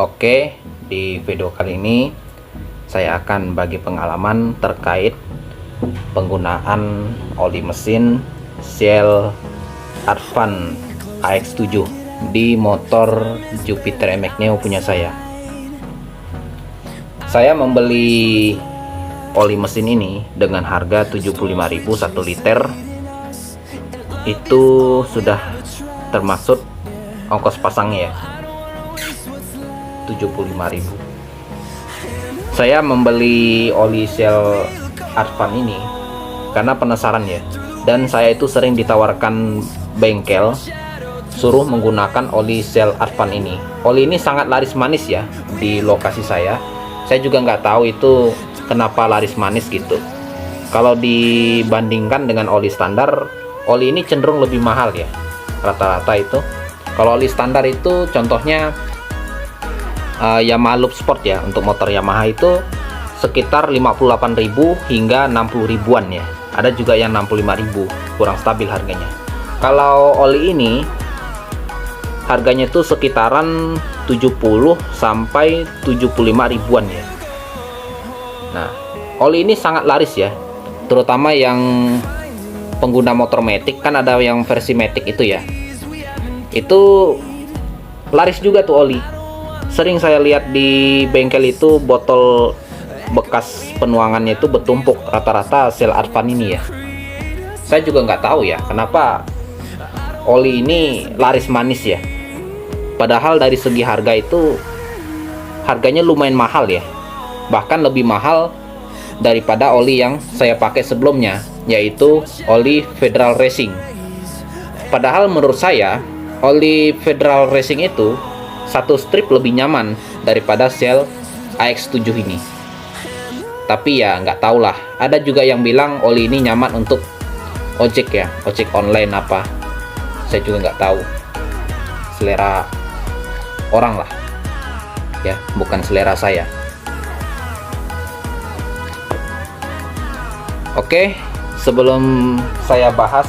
Oke, di video kali ini saya akan bagi pengalaman terkait penggunaan oli mesin Shell Advance AX7 di motor Jupiter MX Neo punya saya. Saya membeli oli mesin ini dengan harga 75.000 1 liter. Itu sudah termasuk ongkos pasangnya ya, 75.000. Saya membeli oli Shell Advance ini karena penasaran ya, dan saya itu sering ditawarkan bengkel suruh menggunakan oli Shell Advance ini. Oli ini sangat laris manis ya di lokasi saya. Saya juga nggak tahu itu kenapa laris manis gitu. Kalau dibandingkan dengan oli standar, oli ini cenderung lebih mahal ya rata-rata itu. Kalau oli standar itu contohnya Yamaha Loop Sport ya, untuk motor Yamaha itu sekitar 58.000 hingga 60 ribuan ya. Ada juga yang 65.000, kurang stabil harganya. Kalau oli ini harganya itu sekitaran 70 sampai 75 ribuan ya. Nah, oli ini sangat laris ya, terutama yang pengguna motor matic, kan ada yang versi matic itu ya. Itu laris juga tuh oli. Sering saya lihat di bengkel itu botol bekas penuangannya itu bertumpuk, rata-rata Shell Advance ini ya. Saya juga nggak tahu ya kenapa oli ini laris manis ya. Padahal dari segi harga itu harganya lumayan mahal ya. Bahkan lebih mahal daripada oli yang saya pakai sebelumnya, yaitu oli Federal Racing. Padahal menurut saya oli Federal Racing itu satu strip lebih nyaman daripada Shell AX7 ini. Tapi ya nggak tahulah, ada juga yang bilang oli ini nyaman untuk ojek ya, ojek online apa. Saya juga nggak tahu, selera orang lah ya, bukan selera saya. Oke, sebelum saya bahas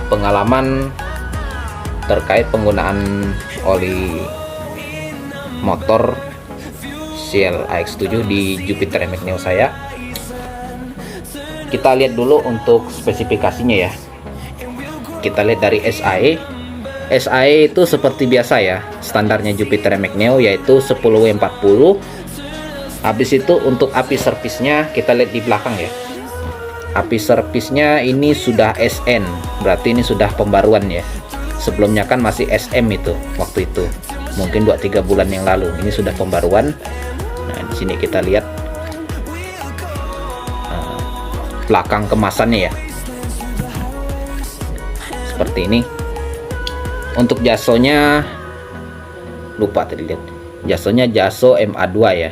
pengalaman terkait penggunaan oli motor Shell AX7 di Jupiter MX Neo saya, kita lihat dulu untuk spesifikasinya ya. Kita lihat dari SAE. SAE itu seperti biasa ya, standarnya Jupiter MX Neo yaitu 10W40. Habis itu untuk api servisnya kita lihat di belakang ya. Api servisnya ini sudah SN, berarti ini sudah pembaruan ya. Sebelumnya kan masih SM itu waktu itu, mungkin 2-3 bulan yang lalu. Ini sudah pembaruan. Nah, di sini kita lihat belakang kemasannya ya, seperti ini. Untuk jasonya lupa tadi lihat, jasonya jaso MA2 ya.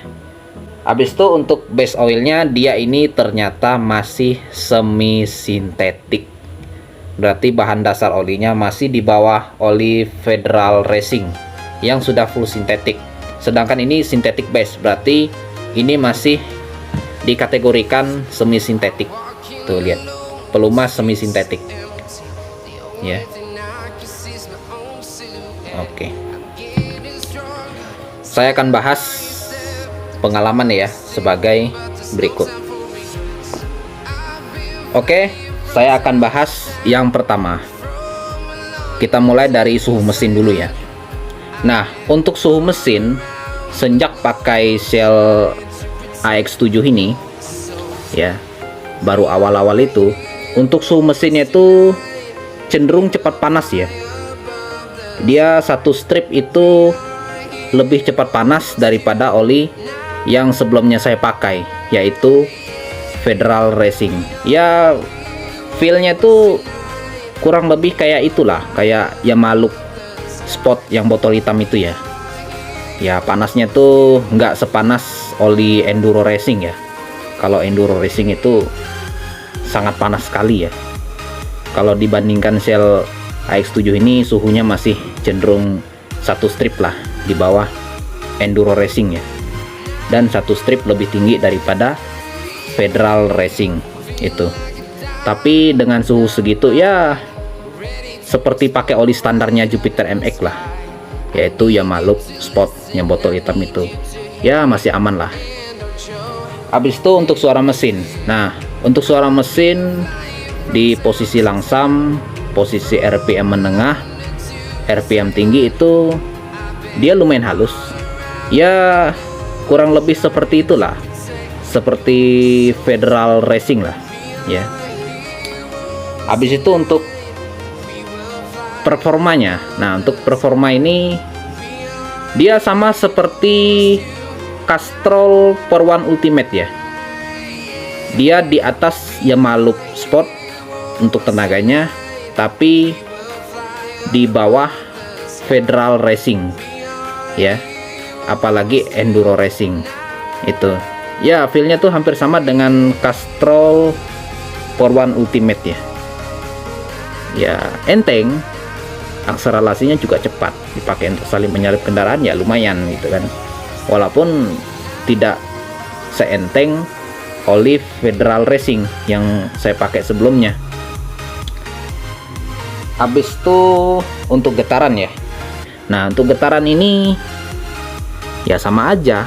Habis itu untuk base oilnya, dia ini ternyata masih semi sintetik, berarti bahan dasar olinya masih di bawah oli Federal Racing yang sudah full sintetik. Sedangkan ini sintetik base, berarti ini masih dikategorikan semi sintetik. Tuh lihat, pelumas semi sintetik ya. Oke, saya akan bahas pengalaman ya sebagai berikut. Oke, saya akan bahas yang pertama. Kita mulai dari suhu mesin dulu ya. Nah, untuk suhu mesin sejak pakai Shell AX7 ini ya, baru awal-awal itu, untuk suhu mesinnya itu cenderung cepat panas ya. Dia satu strip itu lebih cepat panas daripada oli yang sebelumnya saya pakai, yaitu Federal Racing. Ya, feelnya tuh kurang lebih kayak itulah, kayak Yamaha Loop Sport yang botol hitam itu ya. Ya, panasnya tuh nggak sepanas oli Enduro Racing ya. Kalau Enduro Racing itu sangat panas sekali ya. Kalau dibandingkan Shell AX7 ini suhunya masih cenderung satu strip lah di bawah Enduro Racing ya, dan satu strip lebih tinggi daripada Federal Racing itu. Tapi dengan suhu segitu ya seperti pakai oli standarnya Jupiter MX lah. yaitu Yamalup Sport yang botol hitam itu. Ya masih aman lah. Habis itu untuk suara mesin. Nah, untuk suara mesin di posisi langsam, posisi RPM menengah, RPM tinggi itu dia lumayan halus. Ya kurang lebih seperti itulah, seperti Federal Racing lah ya. Habis itu untuk performanya. Nah, untuk performa ini dia sama seperti Castrol Power One Ultimate ya. Dia di atas Yamalup Sport untuk tenaganya, tapi di bawah Federal Racing ya, apalagi Enduro Racing itu ya. Feelnya tuh hampir sama dengan Castrol Power One Ultimate ya. Ya enteng, akselerasinya juga cepat, dipakai untuk saling menyalip kendaraan ya lumayan gitu kan, walaupun tidak seenteng oli Federal Racing yang saya pakai sebelumnya. Habis itu untuk getaran ya. Nah, untuk getaran ini ya sama aja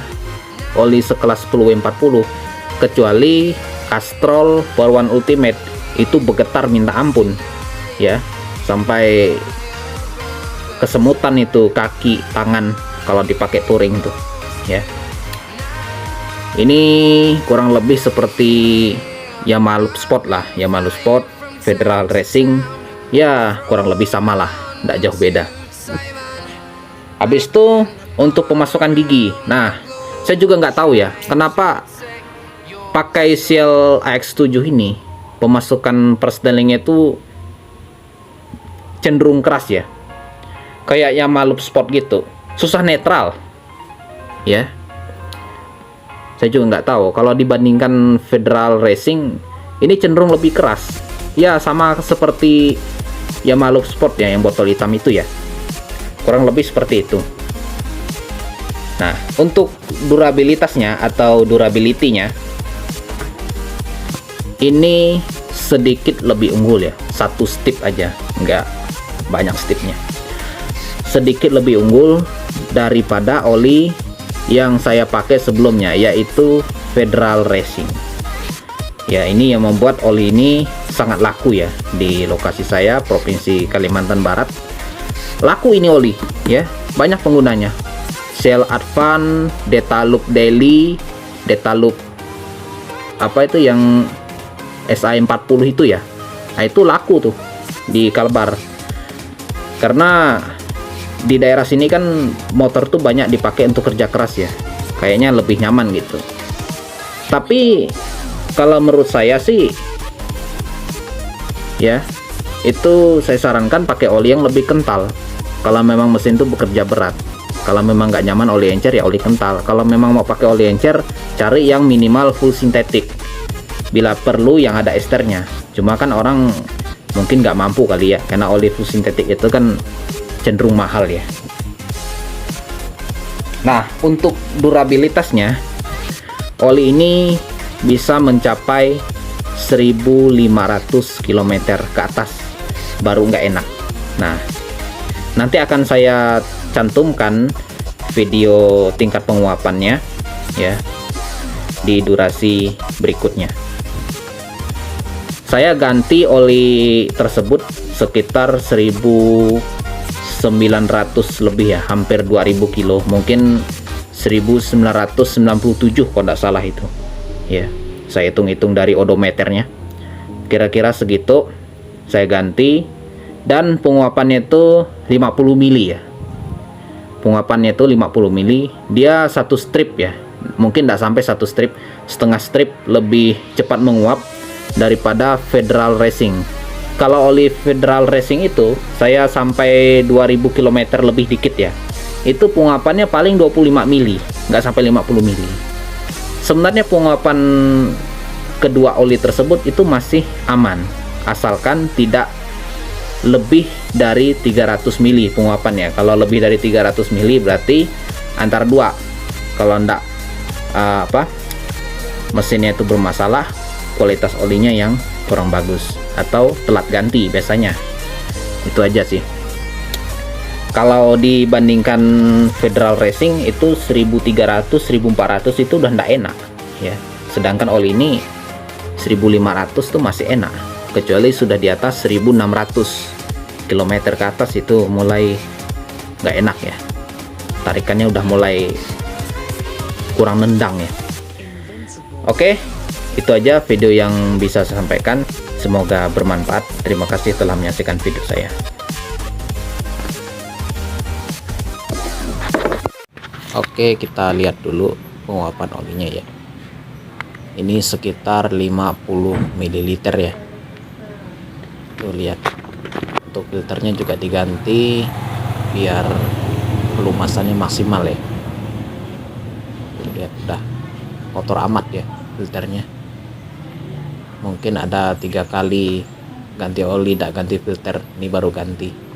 oli sekelas 10W40, kecuali Castrol Power One Ultimate itu bergetar minta ampun ya, sampai kesemutan itu kaki tangan kalau dipakai touring tuh ya. Ini kurang lebih seperti Yamalup Sport lah, Yamalup Sport, Federal Racing ya kurang lebih sama lah, tidak jauh beda. Habis itu untuk pemasukan gigi. Nah, saya juga nggak tahu ya kenapa pakai Shell AX7 ini pemasukan persnelingnya itu cenderung keras ya, kayak Yamalup Sport gitu, susah netral ya. Saya juga nggak tahu kalau dibandingkan Federal Racing ini cenderung lebih keras ya, sama seperti Yamalup Sport ya yang botol hitam itu ya, kurang lebih seperti itu. Nah, untuk durabilitasnya atau durability-nya ini sedikit lebih unggul ya, satu step aja, nggak banyak stepnya, sedikit lebih unggul daripada oli yang saya pakai sebelumnya, yaitu Federal Racing ya. Ini yang membuat oli ini sangat laku ya di lokasi saya, Provinsi Kalimantan Barat. Laku ini oli ya, banyak penggunanya. Shell Advance, Detaloop Daily, Detaloop apa itu yang SI40 itu ya, nah itu laku tuh di Kalbar, karena di daerah sini kan motor tuh banyak dipakai untuk kerja keras ya, kayaknya lebih nyaman gitu. Tapi kalau menurut saya sih ya, itu saya sarankan pakai oli yang lebih kental kalau memang mesin tuh bekerja berat. Kalau memang nggak nyaman oli encer ya oli kental. Kalau memang mau pakai oli encer, cari yang minimal full sintetik, bila perlu yang ada esternya. Cuma kan orang mungkin nggak mampu kali ya, karena oli full sintetik itu kan cenderung mahal ya. Nah, untuk durabilitasnya oli ini bisa mencapai 1500 km ke atas baru nggak enak. Nah, nanti akan saya cantumkan video tingkat penguapannya ya di durasi berikutnya. Saya ganti oli tersebut sekitar 1900 lebih ya, hampir 2000 kilo, mungkin 1997 kalau tidak salah itu ya. Saya hitung-hitung dari odometernya, kira-kira segitu saya ganti. Dan penguapannya itu 50 mili ya, penguapannya itu 50 mili. Dia satu strip ya, mungkin tidak sampai satu strip, setengah strip lebih cepat menguap daripada Federal Racing. Kalau oli Federal Racing itu saya sampai 2000 km lebih dikit ya, itu penguapannya paling 25 mili, nggak sampai 50 mili. Sebenarnya penguapan kedua oli tersebut itu masih aman, asalkan tidak lebih dari 300 mili penguapannya. Kalau lebih dari 300 mili berarti antara dua, kalau enggak mesinnya itu bermasalah, kualitas olinya yang kurang bagus, atau telat ganti biasanya. Itu aja sih. Kalau dibandingkan Federal Racing itu 1300 1400 itu udah ndak enak ya. Sedangkan oli ini 1500 tuh masih enak, kecuali sudah di atas 1600 km ke atas itu mulai nggak enak ya, tarikannya udah mulai kurang nendang ya. Oke, itu aja video yang bisa saya sampaikan, semoga bermanfaat. Terima kasih telah menyaksikan video saya. Oke, kita lihat dulu penguapan olinya ya. Ini sekitar 50 ml ya. Tuh lihat. Untuk filternya juga diganti biar pelumasannya maksimal ya. Tuh lihat, udah kotor amat ya filternya. Mungkin ada 3 kali ganti oli, tidak ganti filter. Ini baru ganti.